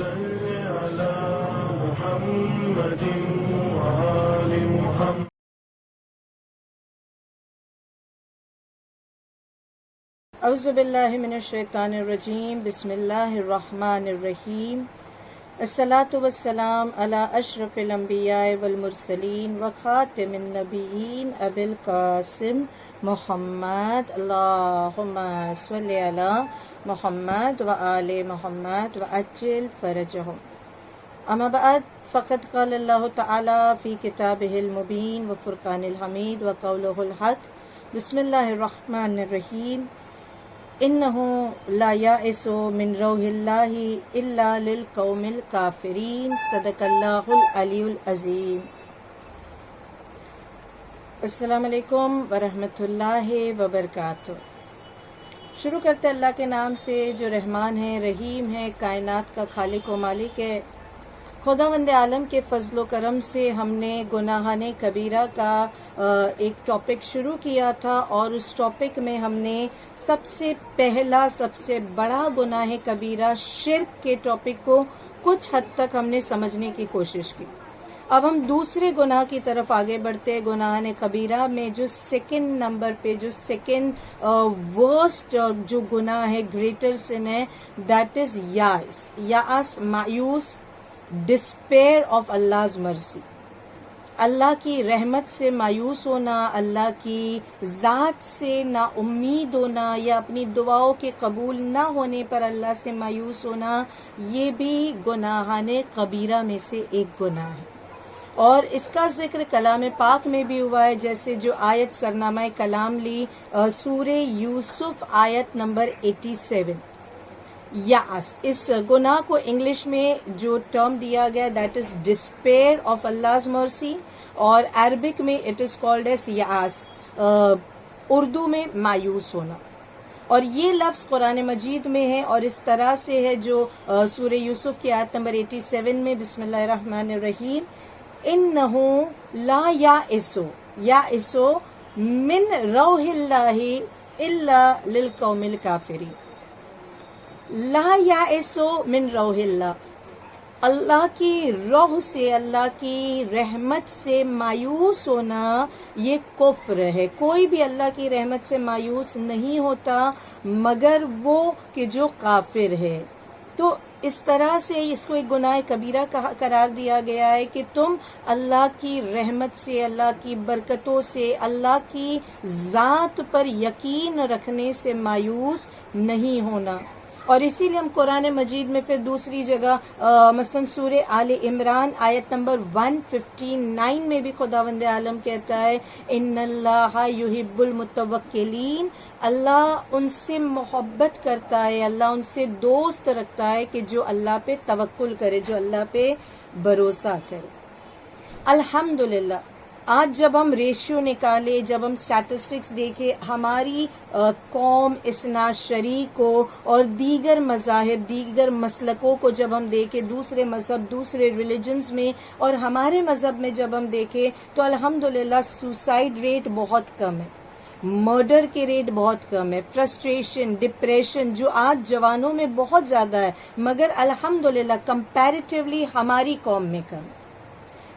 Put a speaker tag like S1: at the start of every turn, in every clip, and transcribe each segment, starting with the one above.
S1: صل على محمد وآل محمد.
S2: اعوذ باللہ من الشیطان الرجیم. بسم اللہ الرحمن الرحیم. الصلاۃ والسلام علی اشرف الانبیاء والمرسلین وخاتم النبیین ابی القاسم محمد. اللہم صل علی محمد وآل محمد وعجل فرجہم. اما بعد فقد قال اللہ تعالی فی کتابہ المبین وفرقان الحمید وقولہ الحق. بسم اللہ الرحمن الرحیم. انہ لا یائس من روح اللہ الا للقوم الکافرین. صدق اللہ العلی العظیم. السلام علیکم ورحمۃ اللہ وبرکاتہ. شروع کرتے اللہ کے نام سے جو رحمان ہے، رحیم ہے، کائنات کا خالق و مالک ہے. خداوند عالم کے فضل و کرم سے ہم نے گناہان کبیرہ کا ایک ٹاپک شروع کیا تھا، اور اس ٹاپک میں ہم نے سب سے پہلا سب سے بڑا گناہ کبیرہ شرک کے ٹاپک کو کچھ حد تک ہم نے سمجھنے کی کوشش کی. اب ہم دوسرے گناہ کی طرف آگے بڑھتے. گناہان کبیرہ میں جو سیکنڈ نمبر پہ، جو سیکنڈ ورسٹ جو گناہ ہے، گریٹر سن ہے، دیٹ از یاس، مایوس، ڈسپیئر آف Allah's mercy. اللہ کی رحمت سے مایوس ہونا، اللہ کی ذات سے نا امید ہونا، یا اپنی دعاؤں کے قبول نہ ہونے پر اللہ سے مایوس ہونا، یہ بھی گناہان کبیرہ میں سے ایک گناہ ہے. اور اس کا ذکر کلام پاک میں بھی ہوا ہے، جیسے جو آیت سرنامہ کلام لی سورہ یوسف آیت نمبر 87. یاس، اس گناہ کو انگلش میں جو ٹرم دیا گیا that is despair of Allah's mercy، اور عربک میں اٹ از کالڈ ایز یاس، اردو میں مایوس ہونا. اور یہ لفظ قرآن مجید میں ہے، اور اس طرح سے ہے جو سورہ یوسف کی آیت نمبر 87 میں. بسم اللہ الرحمن الرحیم. انہ لا یائس من روح اللہ الا للقوم الکافرین. لا یائس من روح اللہ، اللہ کی روح سے، اللہ کی رحمت سے مایوس ہونا یہ کفر ہے. کوئی بھی اللہ کی رحمت سے مایوس نہیں ہوتا مگر وہ کہ جو کافر ہے. تو اس طرح سے اس کو ایک گناہ کبیرہ قرار دیا گیا ہے کہ تم اللہ کی رحمت سے، اللہ کی برکتوں سے، اللہ کی ذات پر یقین رکھنے سے مایوس نہیں ہونا. اور اسی لیے ہم قرآن مجید میں پھر دوسری جگہ مثلا سورہ آل عمران آیت نمبر 159 میں بھی خداوند عالم کہتا ہے ان اللہ یحب المتوکلین. اللہ ان سے محبت کرتا ہے، اللہ ان سے دوست رکھتا ہے کہ جو اللہ پہ توکل کرے، جو اللہ پہ بھروسہ کرے. الحمدللہ آج جب ہم ریشیو نکالے، جب ہم سٹیٹسٹکس دیکھے، ہماری قوم اثنا عشری کو اور دیگر مذاہب، دیگر مسلکوں کو جب ہم دیکھیں، دوسرے مذہب، دوسرے ریلیجنز میں اور ہمارے مذہب میں جب ہم دیکھیں، تو الحمدللہ سوسائڈ ریٹ بہت کم ہے، مرڈر کے ریٹ بہت کم ہے، فرسٹریشن، ڈپریشن جو آج جوانوں میں بہت زیادہ ہے، مگر الحمدللہ کمپیریٹیولی ہماری قوم میں کم ہے.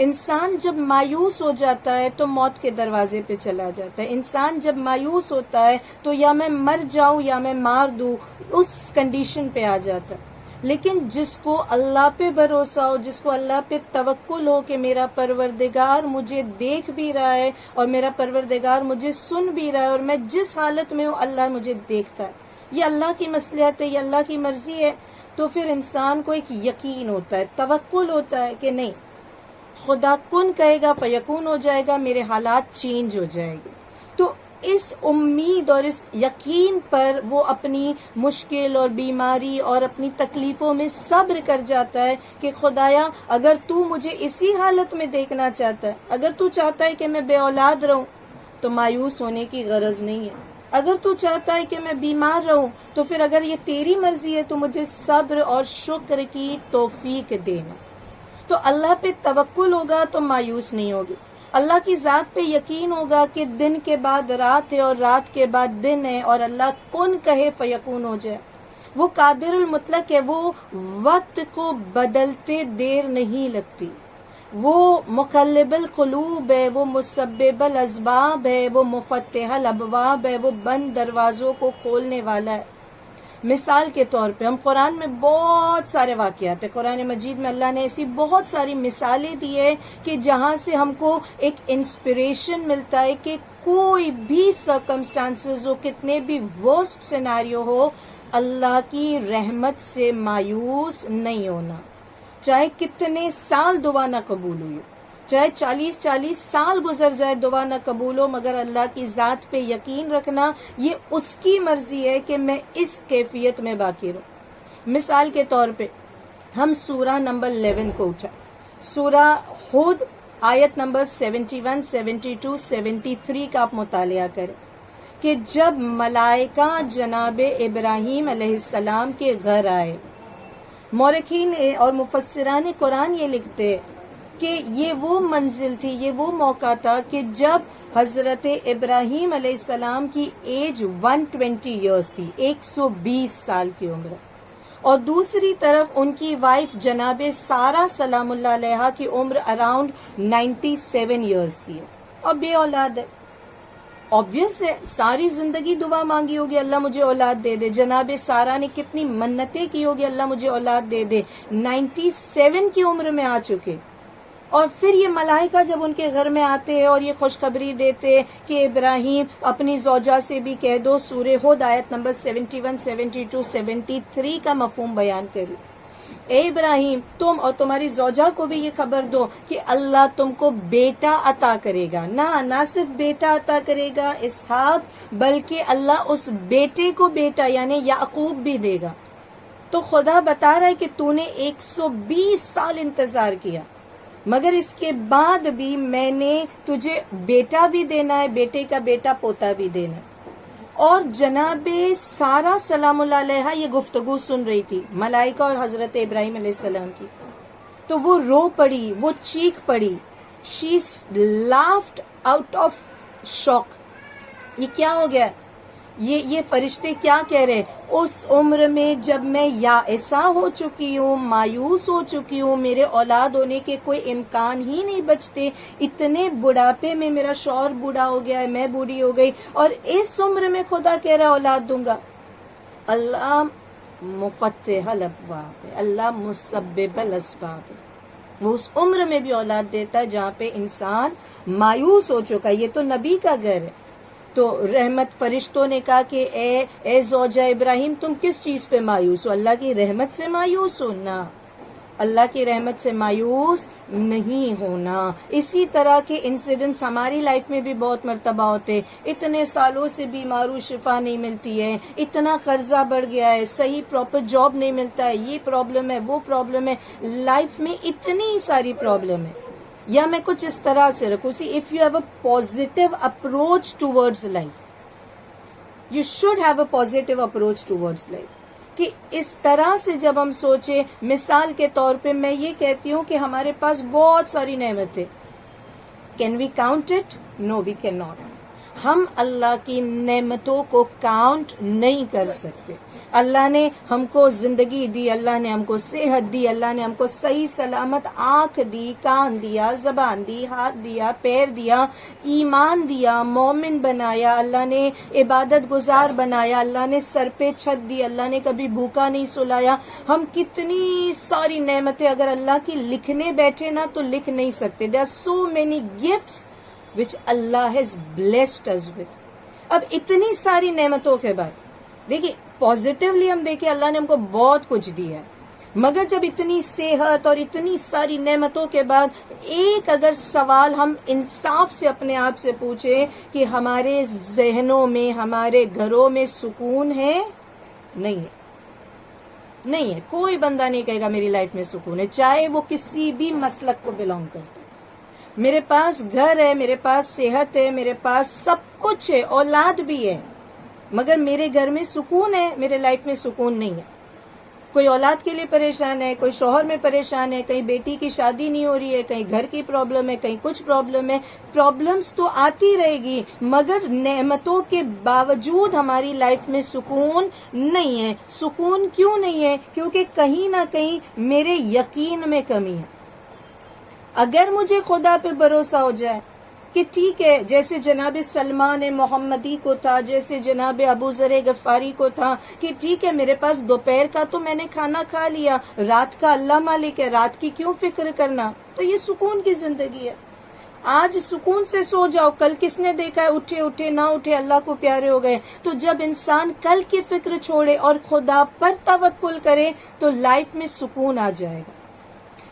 S2: انسان جب مایوس ہو جاتا ہے تو موت کے دروازے پہ چلا جاتا ہے. انسان جب مایوس ہوتا ہے تو یا میں مر جاؤں یا میں مار دوں، اس کنڈیشن پہ آ جاتا ہے. لیکن جس کو اللہ پہ بھروسہ ہو، جس کو اللہ پہ توکل ہو کہ میرا پروردگار مجھے دیکھ بھی رہا ہے اور میرا پروردگار مجھے سن بھی رہا ہے، اور میں جس حالت میں ہوں اللہ مجھے دیکھتا ہے، یہ اللہ کی مصلحت ہے، یہ اللہ کی مرضی ہے، تو پھر انسان کو ایک یقین ہوتا ہے، توکل ہوتا ہے کہ نہیں، خدا کن کہے گا فیکون ہو جائے گا، میرے حالات چینج ہو جائے گے. تو اس امید اور اس یقین پر وہ اپنی مشکل اور بیماری اور اپنی تکلیفوں میں صبر کر جاتا ہے کہ خدایا اگر تو مجھے اسی حالت میں دیکھنا چاہتا ہے، اگر تو چاہتا ہے کہ میں بے اولاد رہوں تو مایوس ہونے کی غرض نہیں ہے. اگر تو چاہتا ہے کہ میں بیمار رہوں تو پھر اگر یہ تیری مرضی ہے تو مجھے صبر اور شکر کی توفیق دینا. تو اللہ پہ توکل ہوگا تو مایوس نہیں ہوگی. اللہ کی ذات پہ یقین ہوگا کہ دن کے بعد رات ہے اور رات کے بعد دن ہے، اور اللہ کن کہے فیکون ہو جائے. وہ قادر المطلق ہے، وہ وقت کو بدلتے دیر نہیں لگتی، وہ مقلب القلوب ہے، وہ مسبب الاسباب ہے، وہ مفتح الابواب ہے، وہ بند دروازوں کو کھولنے والا ہے۔ مثال کے طور پہ ہم قرآن میں بہت سارے واقعات ہیں، قرآن مجید میں اللہ نے ایسی بہت ساری مثالیں دی ہے کہ جہاں سے ہم کو ایک انسپریشن ملتا ہے کہ کوئی بھی سرکمسٹانسز ہو، کتنے بھی ورسٹ سیناریو ہو، اللہ کی رحمت سے مایوس نہیں ہونا، چاہے کتنے سال دعا نہ قبول ہوئی ہو، چاہے 40 سال گزر جائے دعا نہ قبول ہو، مگر اللہ کی ذات پہ یقین رکھنا، یہ اس کی مرضی ہے کہ میں اس کیفیت میں باقی رہوں۔ مثال کے طور پہ ہم سورہ نمبر 11 کو اٹھا، سورہ ہود آیت نمبر 71، 72، 73 کا آپ مطالعہ کریں کہ جب ملائکہ جناب ابراہیم علیہ السلام کے گھر آئے، مورخین اور مفسران قرآن یہ لکھتے کہ یہ وہ منزل تھی، یہ وہ موقع تھا کہ جب حضرت ابراہیم علیہ السلام کی ایج 120 ایئرس تھی، 120 سال کی عمر، اور دوسری طرف ان کی وائف جناب سارہ سلام اللہ علیہا کی عمر اراؤنڈ 97 ایئرس کی ہے، اور بے اولاد ہے۔ obvious ہے، ساری زندگی دعا مانگی ہوگی اللہ مجھے اولاد دے دے، جناب سارہ نے کتنی منتیں کی ہوگی اللہ مجھے اولاد دے دے، 97 کی عمر میں آ چکے، اور پھر یہ ملائکہ جب ان کے گھر میں آتے ہیں اور یہ خوشخبری دیتے کہ ابراہیم اپنی زوجہ سے بھی کہہ دو، سورہ ہود آیت نمبر 71، 72، 73 کا مفہوم بیان کرو، اے ابراہیم تم اور تمہاری زوجہ کو بھی یہ خبر دو کہ اللہ تم کو بیٹا عطا کرے گا، نہ صرف بیٹا عطا کرے گا اسحاق، بلکہ اللہ اس بیٹے کو بیٹا یعنی یعقوب بھی دے گا۔ تو خدا بتا رہا ہے کہ تو نے 120 سال انتظار کیا، مگر اس کے بعد بھی میں نے تجھے بیٹا بھی دینا ہے، بیٹے کا بیٹا پوتا بھی دینا ہے۔ اور جناب سارہ سلام اللہ علیہ یہ گفتگو سن رہی تھی ملائکہ اور حضرت ابراہیم علیہ السلام کی، تو وہ رو پڑی، وہ چیخ پڑی، شی لافڈ آؤٹ آف شاک۔ یہ کیا ہو گیا؟ یہ فرشتے کیا کہہ رہے؟ اس عمر میں جب میں یائسہ ہو چکی ہوں، مایوس ہو چکی ہوں، میرے اولاد ہونے کے کوئی امکان ہی نہیں بچتے، اتنے بڑھاپے میں میرا شوہر بوڑھا ہو گیا ہے، میں بوڑھی ہو گئی، اور اس عمر میں خدا کہہ رہا اولاد دوں گا۔ اللہ مفتح الابواب ہے، اللہ مسبب الاسباب ہے، وہ اس عمر میں بھی اولاد دیتا ہے جہاں پہ انسان مایوس ہو چکا ہے۔ یہ تو نبی کا گھر ہے۔ تو رحمت فرشتوں نے کہا کہ اے زوجہ ابراہیم تم کس چیز پہ مایوس ہو؟ اللہ کی رحمت سے مایوس ہونا، اللہ کی رحمت سے مایوس نہیں ہونا۔ اسی طرح کے انسیڈنٹس ہماری لائف میں بھی بہت مرتبہ ہوتے، اتنے سالوں سے بیمار ہوں، شفا نہیں ملتی ہے، اتنا قرضہ بڑھ گیا ہے، صحیح پراپر جاب نہیں ملتا ہے، یہ پرابلم ہے، وہ پرابلم ہے، لائف میں اتنی ساری پرابلم ہے۔ یا میں کچھ اس طرح سے رکھوں، see if you have a positive approach towards life, you should have a positive approach towards life, کہ اس طرح سے جب ہم سوچیں، مثال کے طور پہ میں یہ کہتی ہوں کہ ہمارے پاس بہت ساری نعمتیں، can we count it? No we cannot. ہم اللہ کی نعمتوں کو کاؤنٹ نہیں کر سکتے۔ اللہ نے ہم کو زندگی دی، اللہ نے ہم کو صحت دی، اللہ نے ہم کو صحیح سلامت آنکھ دی، کان دیا، زبان دی، ہاتھ دیا، پیر دیا، ایمان دیا، مومن بنایا، اللہ نے عبادت گزار بنایا، اللہ نے سر پہ چھت دی، اللہ نے کبھی بھوکا نہیں سلایا۔ ہم کتنی ساری نعمتیں اگر اللہ کی لکھنے بیٹھے نا تو لکھ نہیں سکتے۔ there are so many gifts which Allah has blessed us with۔ اب اتنی ساری نعمتوں کے بعد دیکھیے پازیٹیولی ہم دیکھیں اللہ نے ہم کو بہت کچھ دیا ہے، مگر جب اتنی صحت اور اتنی ساری نعمتوں کے بعد ایک اگر سوال ہم انصاف سے اپنے آپ سے پوچھیں کہ ہمارے ذہنوں میں، ہمارے گھروں میں سکون ہے؟ نہیں ہے، نہیں ہے۔ کوئی بندہ نہیں کہے گا میری لائف میں سکون ہے، چاہے وہ کسی بھی مسلک کو بلانگ کرتا ہے۔ میرے پاس گھر ہے، میرے پاس صحت ہے، میرے پاس سب کچھ ہے، اولاد بھی ہے، مگر میرے گھر میں سکون ہے، میرے لائف میں سکون نہیں ہے۔ کوئی اولاد کے لیے پریشان ہے، کوئی شوہر میں پریشان ہے، کہیں بیٹی کی شادی نہیں ہو رہی ہے، کہیں گھر کی پرابلم ہے، کہیں کچھ پرابلم ہے. پرابلمز تو آتی رہے گی، مگر نعمتوں کے باوجود ہماری لائف میں سکون نہیں ہے. سکون کیوں نہیں ہے؟ کیونکہ کہیں نہ کہیں میرے یقین میں کمی ہے. اگر مجھے خدا پہ بھروسہ ہو جائے کہ ٹھیک ہے، جیسے جناب سلمان محمدی کو تھا، جیسے جناب ابو ذر غفاری کو تھا کہ ٹھیک ہے میرے پاس دوپہر کا تو میں نے کھانا کھا لیا، رات کا اللہ مالک ہے، رات کی کیوں فکر کرنا. تو یہ سکون کی زندگی ہے. آج سکون سے سو جاؤ، کل کس نے دیکھا ہے اٹھے اٹھے نہ اٹھے اللہ کو پیارے ہو گئے. تو جب انسان کل کی فکر چھوڑے اور خدا پر توکل کرے تو لائف میں سکون آ جائے گا.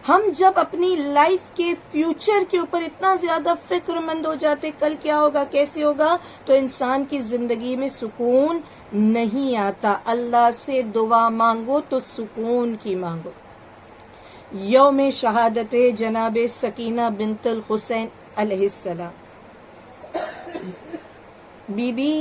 S2: ہم جب اپنی لائف کے فیوچر کے اوپر اتنا زیادہ فکر مند ہو جاتے، کل کیا ہوگا کیسے ہوگا، تو انسان کی زندگی میں سکون نہیں آتا. اللہ سے دعا مانگو تو سکون کی مانگو. یوم شہادت جناب سکینہ بنت الحسین علیہ السلام، بی بی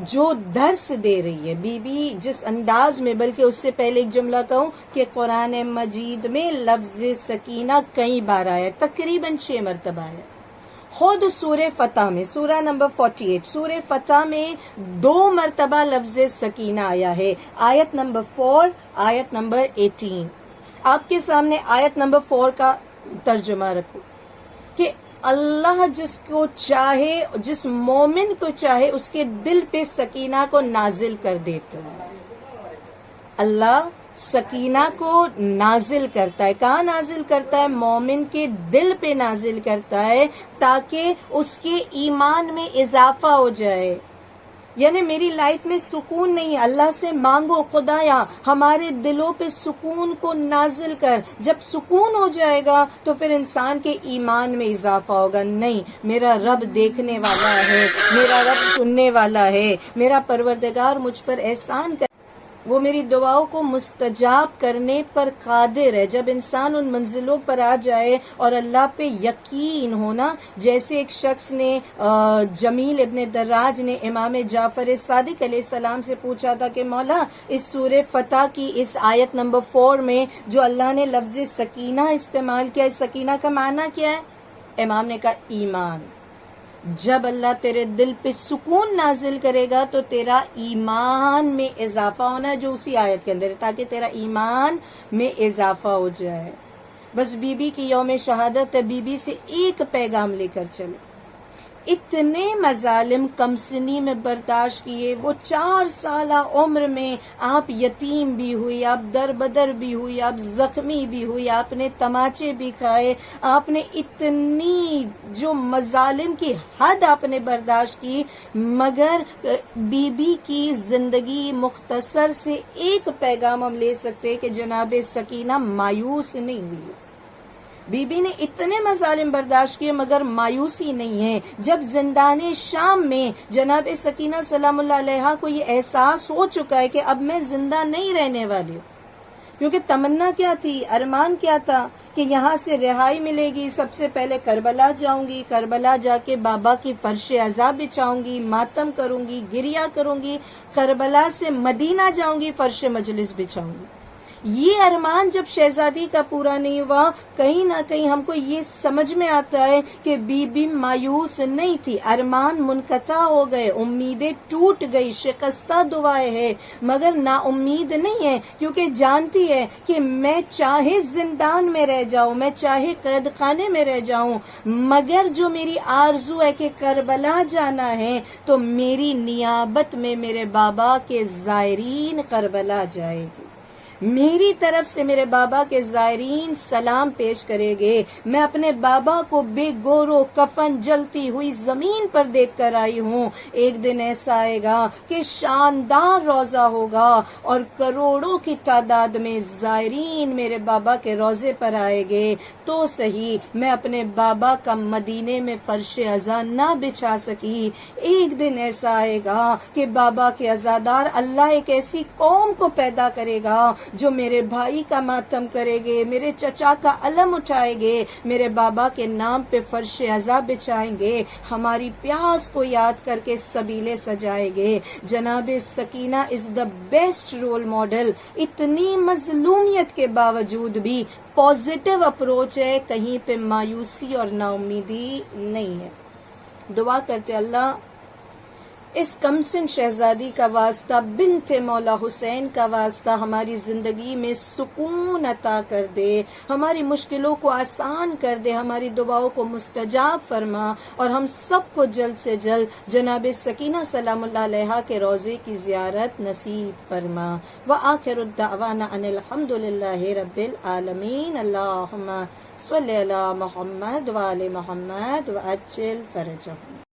S2: جو درس دے رہی ہے، بی بی جس انداز میں، بلکہ اس سے پہلے ایک جملہ کہوں کہ قرآن مجید میں لفظ سکینہ کئی بار آیا، تقریباً 6 مرتبہ آیا. خود سورہ فتح میں، سورہ نمبر 48، سورہ فتح میں 2 مرتبہ لفظ سکینہ آیا ہے. آیت نمبر 4، آیت نمبر 18. آپ کے سامنے آیت نمبر 4 کا ترجمہ رکھو کہ اللہ جس کو چاہے، جس مومن کو چاہے، اس کے دل پہ سکینہ کو نازل کر دیتا ہے. اللہ سکینہ کو نازل کرتا ہے. کہاں نازل کرتا ہے؟ مومن کے دل پہ نازل کرتا ہے تاکہ اس کے ایمان میں اضافہ ہو جائے. یعنی میری لائف میں سکون نہیں، اللہ سے مانگو خدایا ہمارے دلوں پہ سکون کو نازل کر. جب سکون ہو جائے گا تو پھر انسان کے ایمان میں اضافہ ہوگا. نہیں، میرا رب دیکھنے والا ہے، میرا رب سننے والا ہے، میرا پروردگار مجھ پر احسان کر، وہ میری دعاؤں کو مستجاب کرنے پر قادر ہے. جب انسان ان منزلوں پر آ جائے اور اللہ پہ یقین ہونا، جیسے ایک شخص نے، جمیل ابن دراج نے امام جعفر صادق علیہ السلام سے پوچھا تھا کہ مولا اس سورہ فتح کی اس آیت نمبر 4 میں جو اللہ نے لفظ سکینہ استعمال کیا، اس سکینہ کا معنی کیا ہے؟ امام نے کہا ایمان. جب اللہ تیرے دل پہ سکون نازل کرے گا تو تیرا ایمان میں اضافہ ہونا، جو اسی آیت کے اندر ہے، تاکہ تیرا ایمان میں اضافہ ہو جائے. بس بی بی کی یوم شہادت ہے، بی بی سے ایک پیغام لے کر چلے. اتنے مظالم کم سنی میں برداشت کیے. وہ 4 سالہ عمر میں آپ یتیم بھی ہوئی، آپ در بدر بھی ہوئی، آپ زخمی بھی ہوئی، آپ نے تماچے بھی کھائے، آپ نے اتنی جو مظالم کی حد آپ نے برداشت کی، مگر بی بی کی زندگی مختصر سے ایک پیغام ہم لے سکتے کہ جناب سکینہ مایوس نہیں ہوئی. بی بی نے اتنے مظالم برداشت کیے مگر مایوسی نہیں ہے. جب زندان شام میں جناب سکینہ سلام اللہ علیہا کو یہ احساس ہو چکا ہے کہ اب میں زندہ نہیں رہنے والی ہوں، کیونکہ تمنا کیا تھی، ارمان کیا تھا کہ یہاں سے رہائی ملے گی، سب سے پہلے کربلا جاؤں گی، کربلا جا کے بابا کی فرش عزا بچھاؤں گی، ماتم کروں گی، گریا کروں گی، کربلا سے مدینہ جاؤں گی، فرش مجلس بچھاؤں گی. یہ ارمان جب شہزادی کا پورا نہیں ہوا، کہیں نہ کہیں ہم کو یہ سمجھ میں آتا ہے کہ بی بی مایوس نہیں تھی. ارمان منقطع ہو گئے، امیدیں ٹوٹ گئی، شکستہ دعائیں ہے، مگر نا امید نہیں ہے، کیونکہ جانتی ہے کہ میں چاہے زندان میں رہ جاؤں، میں چاہے قید خانے میں رہ جاؤں، مگر جو میری آرزو ہے کہ کربلا جانا ہے تو میری نیابت میں میرے بابا کے زائرین کربلا جائے گی، میری طرف سے میرے بابا کے زائرین سلام پیش کرے گے. میں اپنے بابا کو بے گور و کفن جلتی ہوئی زمین پر دیکھ کر آئی ہوں. ایک دن ایسا آئے گا کہ شاندار روضہ ہوگا اور کروڑوں کی تعداد میں زائرین میرے بابا کے روضے پر آئے گے. تو صحیح میں اپنے بابا کا مدینے میں فرش عزا نہ بچھا سکی. ایک دن ایسا آئے گا کہ بابا کے عزادار اللہ ایک ایسی قوم کو پیدا کرے گا جو میرے بھائی کا ماتم کرے گے، میرے چچا کا علم اٹھائے گے، میرے بابا کے نام پہ فرش عزا بچھائیں گے، ہماری پیاس کو یاد کر کے سبیلے سجائے گے۔ جناب سکینہ از دا بیسٹ رول ماڈل، اتنی مظلومیت کے باوجود بھی پازیٹیو اپروچ ہے، کہیں پہ مایوسی اور نا امیدی نہیں ہے۔ دعا کرتے اللہ اس کمسن شہزادی کا واسطہ، بنت مولا حسین کا واسطہ ہماری زندگی میں سکون عطا کر دے، ہماری مشکلوں کو آسان کر دے، ہماری دعاؤں کو مستجاب فرما، اور ہم سب کو جلد سے جلد جناب سکینہ سلام اللہ علیہا کے روضے کی زیارت نصیب فرما۔ وآخر الدعوانا ان الحمد للہ رب العالمین۔ اللہم صلی علی محمد وآل محمد وعجل فرجہم۔